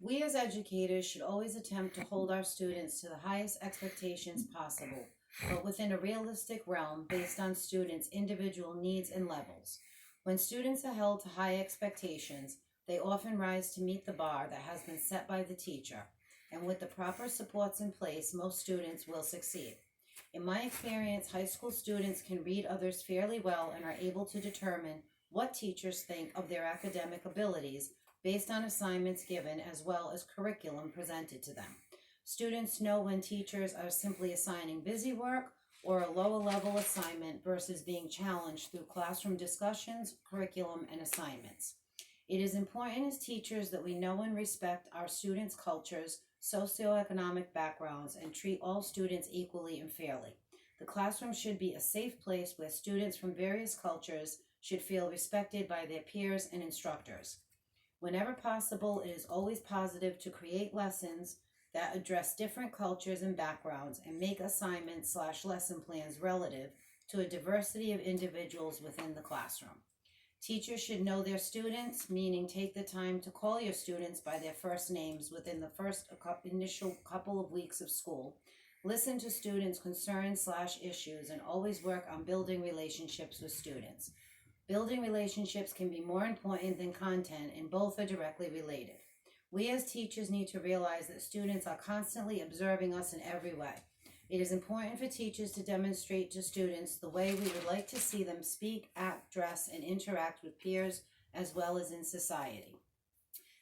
We as educators should always attempt to hold our students to the highest expectations possible, but within a realistic realm based on students' individual needs and levels. When students are held to high expectations, they often rise to meet the bar that has been set by the teacher, and with the proper supports in place, most students will succeed. In my experience, high school students can read others fairly well and are able to determine what teachers think of their academic abilities based on assignments given as well as curriculum presented to them. Students know when teachers are simply assigning busy work or a lower level assignment versus being challenged through classroom discussions, curriculum, and assignments. It is important as teachers that we know and respect our students' cultures, socioeconomic backgrounds, and treat all students equally and fairly. The classroom should be a safe place where students from various cultures should feel respected by their peers and instructors. Whenever possible, it is always positive to create lessons that address different cultures and backgrounds and make assignments/lesson plans relative to a diversity of individuals within the classroom. Teachers should know their students, meaning take the time to call your students by their first names within the first initial couple of weeks of school. Listen to students' concerns/issues and always work on building relationships with students. Building relationships can be more important than content, and both are directly related. We as teachers need to realize that students are constantly observing us in every way. It is important for teachers to demonstrate to students the way we would like to see them speak, act, dress, and interact with peers as well as in society.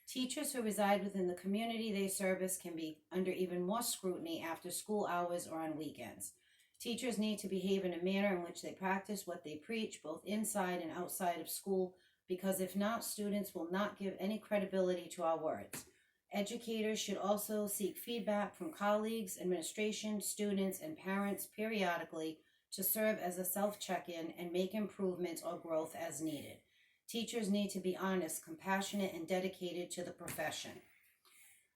Teachers who reside within the community they service can be under even more scrutiny after school hours or on weekends. Teachers need to behave in a manner in which they practice what they preach, both inside and outside of school, because if not, students will not give any credibility to our words. Educators should also seek feedback from colleagues, administration, students, and parents periodically to serve as a self-check-in and make improvements or growth as needed. Teachers need to be honest, compassionate, and dedicated to the profession.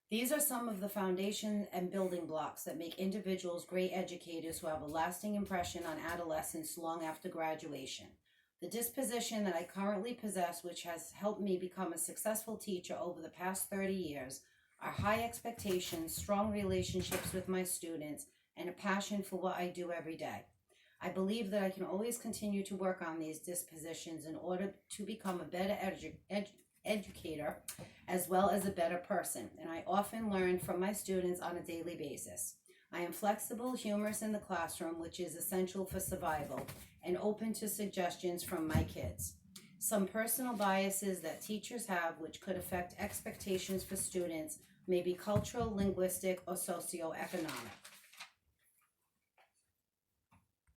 These are some of the foundation and building blocks that make individuals great educators who have a lasting impression on adolescents long after graduation. The disposition that I currently possess, which has helped me become a successful teacher over the past 30 years, are high expectations, strong relationships with my students, and a passion for what I do every day. I believe that I can always continue to work on these dispositions in order to become a better educator as well as a better person, and I often learn from my students on a daily basis. I am flexible, humorous in the classroom, which is essential for survival, and open to suggestions from my kids. Some personal biases that teachers have which could affect expectations for students may be cultural, linguistic, or socioeconomic.